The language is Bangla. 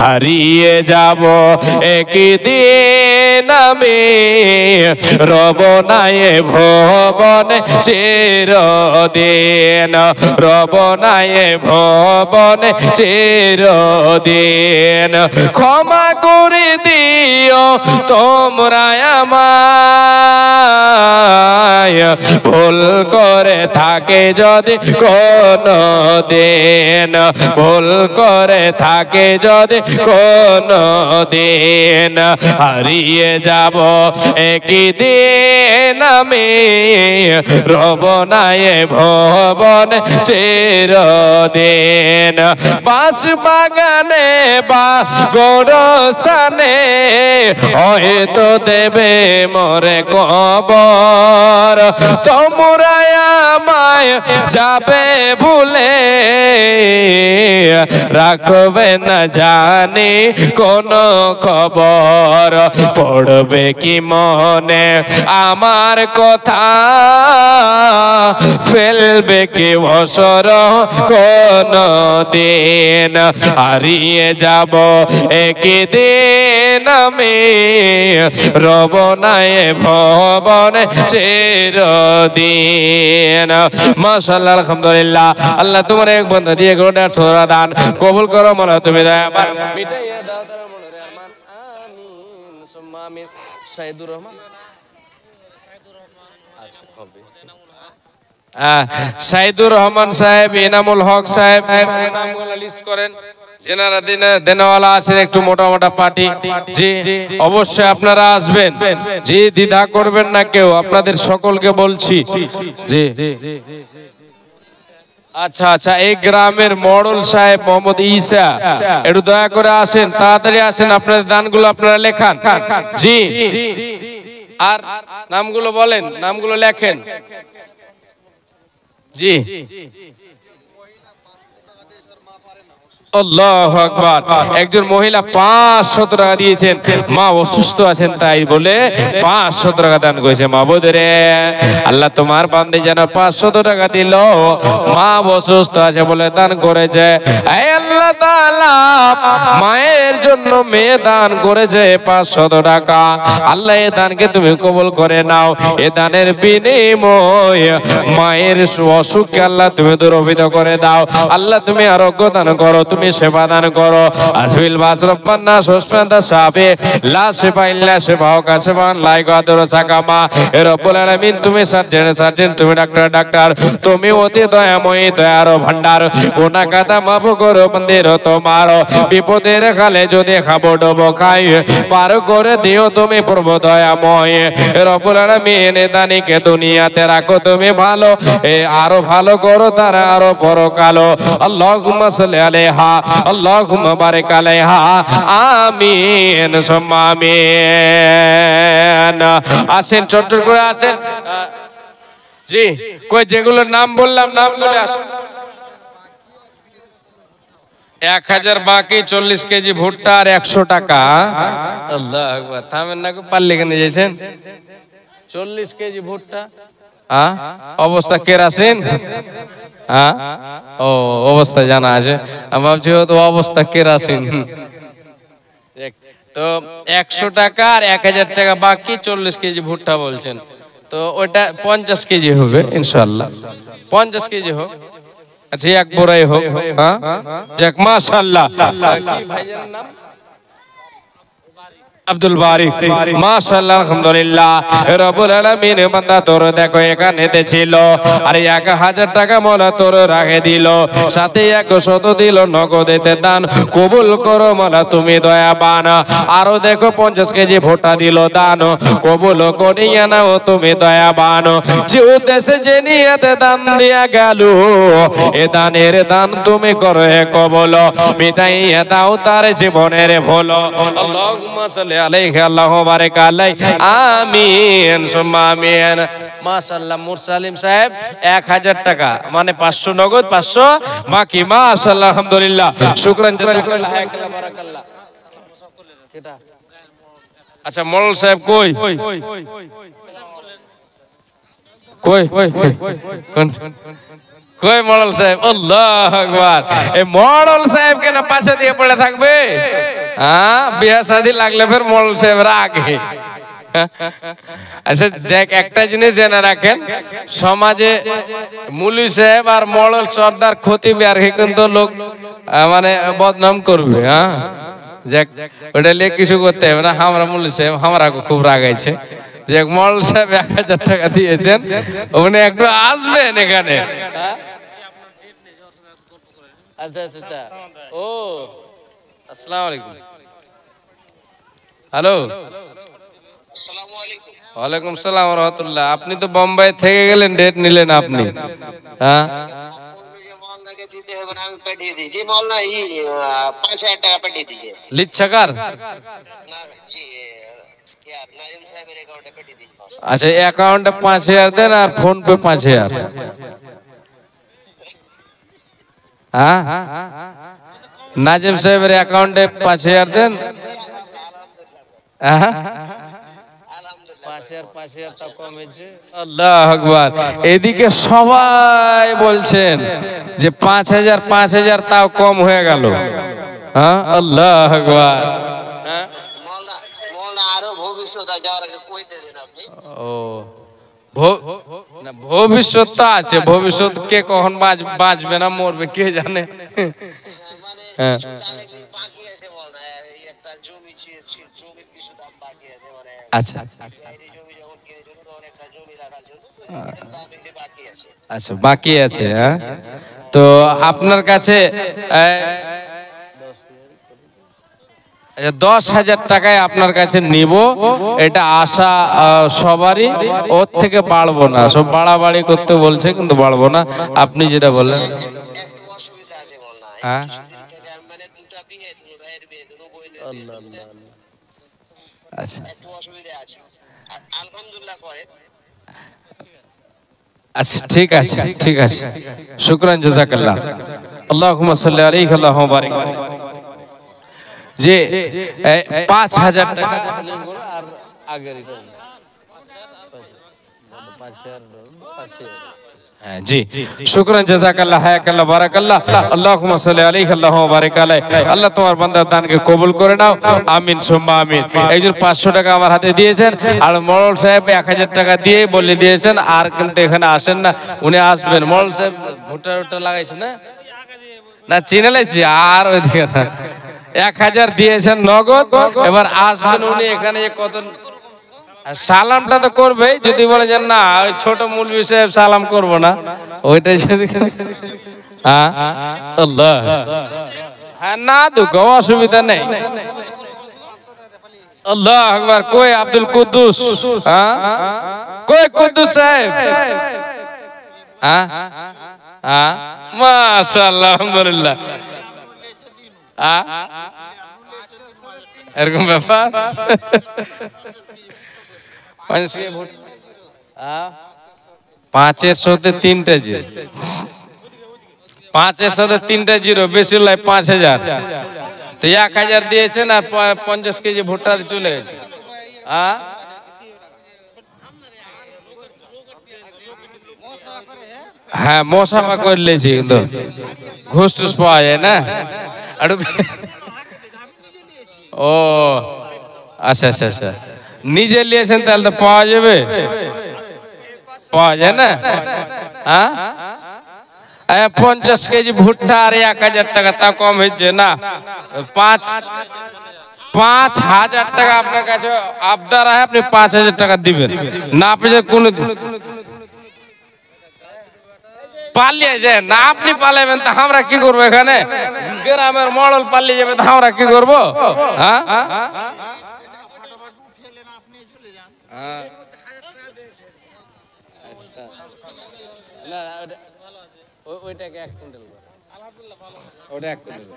হারিয়ে যাব একদিন আমি, রব নাই ভবনে চিরদিন, রব নাই ভবনে চিরদিন। ক্ষমা করে দিও তোমরা আমায়, ভুল করে থাকে যদি কোনো দিন, ভুল করে থাকে যদি কোনো দিন, হারিয়ে যাব একদিন আমি, রব নাই ভবন চিরদিন। বাঁশ বাগানে বা গোরস্থানে হয়তো দেবে মোরে কবর, তোমরা আমায় যাবে ভুলে, রাখবে না জানি কোন খবর। পড়বে কি মনে আমার কথা, ফেলবে কি অসর কোন দিন, হারিয়ে যাব একদিন আমি, রব নাই ভবন চিরদিন। মাশাআল্লাহ, আলহামদুলিল্লাহ। আল্লাহ তোমার এক বন্ধু দিয়ে গোটা সোরা দান কবুল করো, মোলা তুমি দয়াবান মিটাইয়া দাও তার মনের আরমান। আমিন সুম্মা আমিন। সাইদুর রহমান, আচ্ছা হবে। সাইদুর রহমান সাহেব, ইনামুল হক সাহেব, নামগুলো লিস্ট করেন। যেনারা দেনাওয়ালা আছেন, একটু মোটা মোটা পার্টি, জি অবশ্যই আপনারা আসবেন, জি দ্বিধা করবেন না কেউ, আপনাদের সকলকে বলছি জি। আচ্ছা আচ্ছা, এই গ্রামের মডল সাহেব মোহাম্মদ ঈসা, একটু দয়া করে আসেন, তাড়াতাড়ি আসেন, আপনাদের দানগুলো আপনারা লেখান জি। আর নামগুলো বলেন, নামগুলো লেখেন জি। আল্লাহু আকবার। একজন মহিলা 500 টাকা দিয়েছেন, মা অসুস্থ আছেন তাই বলে 500 টাকা দান করেছে। মাবুদ রে, আল্লাহ তোমার বান্দে যেন 500 টাকা দিল, মা অসুস্থ আছে বলে দান করেছে। এই আল্লাহ তাআলা, মায়ের জন্য মেয়ে দান করেছে 500 টাকা, আল্লাহ এই দানকে তুমি কবুল করে নাও। এই দানের বিনিময়ে মায়ের অসুখকে আল্লাহ তুমি দূরীভূত করে দাও। আল্লাহ তুমি আরোগ্য দান করো, তুমি সেবা দান করো। আসবিল বাসরব্বান্না সুসফান্দা সাবে লা শিফা ইল্লা শিফাউকা শিফান লা ইয়াগাদিরু সাকামা। হে রব্বুল আলামিন, তুমি সার্জন, তুমি ডাক্তার, তুমি অতি দয়াময়ী, দয়ার ভান্ডার। গুনাহ কাদা মাফ করো বন্দের তোমার, বিপদের কালে যদি খাবো ডুবো খাই, পার করে দিও তুমি প্রভু দয়াময়। হে রব্বুল আলামিন, দানিকে দুনিয়াতে রাখো তুমি ভালো, আরো ভালো করো তারা আরো পরকালো। আল্লাহুম্মা সাল্লি আলাইহা, আল্লাহুম্মা বারিক আলাইহা, আমিন সুম্মা আমিন। আসেন, ছোট করে আসেন জি। কই যেগুলোর নাম বললাম নামগুলো আসেন। 1000 বাকি, 40 কেজি ভুট্টা আর 100 টাকা। আল্লাহু আকবার। থামেন না, পাল্লে কেন যাইছেন? 40 কেজি ভুট্টা, অবস্থা কেরাসিন, ও অবস্থা জানা আছে, আমি ভাবছি তো অবস্থা কেরাসিন। তো 100 টাকা আর 1000 টাকা বাকি, 40 কেজি ভুট্টা বলছেন, তো ওইটা 50 কেজি হবে ইনশাআল্লাহ। 50 কেজি হোক, আচ্ছা এক বোরাই হোক। হ্যাঁ যাক, মাশাআল্লাহ। কি ভাইজানের নাম? আব্দুল বারিক, মাশাআল্লাহ, আলহামদুলিল্লাহ। রব্বুল আলামিন, বান্দা তোর দেখো এখানেতে ছিল, আর 1000 টাকা মোলা তোর রাখে দিল, সাথে 100 দিল নগদেতে দান, কবুল করো মোলা তুমি দয়াবান। আরো দেখো 50 কেজি ভুট্টা দিল দান, কবুল করিয়া নাও তুমি দয়াবান। যে উদ্দেশ্যে যে নিয়তে দান দিয়া গেল, এ দানের দান তুমি করো হে কবুল, মিটাইয়া দাও তার জীবনের ভুল। আল্লাহুম্মা সাল্লি আলাইহি, আল্লাহু বারিক আলাইহি, আমিন সুম্মা আমিন। মাশাআল্লাহ। মুরসালিম সাহেব 1000 টাকা, মানে 500 নগদ, 500 বাকি। মাশাআল্লাহ, আলহামদুলিল্লাহ, শুকরান জাযাকাল্লাহ, হায়াকাল্লাহ, বারাকাল্লাহ। কেটা? আচ্ছা মোড়ল সাহেব কই? কই? কই মডেল সাহেব? আল্লাহু আকবার। এই মডেল সাহেব কেন পাশে দিয়ে পড়ে থাকবে? হ্যাঁ, বিয়ে শাদী লাগলে ফের মডেল সাহেবের আগে। আচ্ছা যাক, একটা জিনিস জেনে রাখেন, সমাজে মুলি সাহেব আর মডেল সর্দার খতিব আর কিন্তু লোক মানে বদনাম করবে। হ্যাঁ যাক, ওটা নিয়ে কিছু করতে হবে না। আমরা মুলি সাহেব আমরা খুব রাগাইছে যে মডেল সাহেব 1000 টাকা দিয়েছেন, উনি একটু আসবেন এখানে। আচ্ছা আচ্ছা আচ্ছা, ও আসসালামু আলাইকুম। হ্যালো, ওয়ালাইকুম সালাম রহমতুল্লাহ। আপনি তো বোম্বাই থেকে গেলেন, ডেট নিলেন আপনি? হ্যাঁ, লিচ্ছাকার। আচ্ছা, অ্যাকাউন্টে 5000 দেন আর ফোন পে 5000। হ্যাঁ, নাজিম সাহেবের অ্যাকাউন্টে 5000 দেন। হ্যাঁ, 5000 তা কমেছে। আল্লাহু আকবার। এদিকে সবাই বলছেন যে 5000 তাও কম হয়ে গেল। হ্যাঁ, আল্লাহু আকবার। ও ভবিষ্যৎ তো আছে, ভবিষ্যৎ কে কখন বাঁচবে না মরবে কে জানে। হ্যাঁ, আচ্ছা আচ্ছা, বাকি আছে। হ্যাঁ, তো আপনার কাছে 10,000 টাকায় আপনার কাছে নিব, এটা আশা সবারই। ওর থেকে বাড়বো না, সব বাড়াবাড়ি করতে বলছে কিন্তু বাড়বো না। আপনি যেটা বললেন। হ্যাঁ, আচ্ছা আচ্ছা, ঠিক আছে ঠিক আছে, শুকরান জাযাকাল্লাহ। আল্লাহুম্মা সাল্লি আলাইহি আল্লাহুম্মা বারিক। যে 5000 টাকা আর আগের জি, শুকরান জাযাকাল্লাহ, হায়াকাল্লাহ, বারাকাল্লাহ। আল্লাহুম্মা সাল্লি আলাইহি আল্লাহুম্মা বারিক আলাইহি। আল্লাহ তোমার বান্দার দানকে কবুল করে নাও, আমিন সুম্মা আমিন। একজন 500 টাকা আমার হাতে দিয়েছেন, আর মডেল সাহেব 1000 টাকা দিয়ে বলে দিয়েছেন, আর কিন্তু এখানে আসেন না, উনি আসবেন। মডেল সাহেব ভোটার লাগাইছে না, না চিনে লাইছি, আর ওইদিকে 1000 দিয়েছেন নগদ, এবার আসবেন উনি এখানে। কত সালামটা তো করবে, যদি বলে যে না ওই ছোট মৌলভী সাহেব সালাম করব না, ওইটাই যদি হ্যাঁ আল্লাহ হ্যাঁ না দুঃখ অসুবিধা নেই। আল্লাহ আকবার। কই আব্দুল কুদ্দুস? হ্যাঁ, কই কুদ্দুস সাহেব? হ্যাঁ হ্যাঁ, মাশাআল্লাহ, আলহামদুলিল্লাহ। এরকম ব্যাপার। 500-তে 3টা জিরো, 500-তে 3টা জিরো, বেশি হলে 5000। তো 1000 দিয়েছেন আর 50 কেজি ভুট্টা চলে গেছে। হ্যাঁ, মশাফা করলেছি, কিন্তু ঘুষ টুস পাওয়া যায় না। ও আচ্ছা আচ্ছা আচ্ছা, নিজে নিয়েছেন তাহলে তো পাওয়া যাবে, পাওয়া যায় না। হ্যাঁ, 50 কেজি ভুট্টা আর 1000 টাকা, তা কম হয়েছে না। 5000 টাকা আপনার কাছে আবদার আছে, আপনি 5000 টাকা দিবেন না। আপনি কোনো পালিয়ে যায় না, আপনি পালাবেন তা আমরা কি করবো? এখানে গ্রামের মডেল পালিয়ে যাবে তা আমরা কি করবো? হ্যাঁ, ওইটাকে 1 কুইন্টাল, ওটা 1 কুইন্টাল।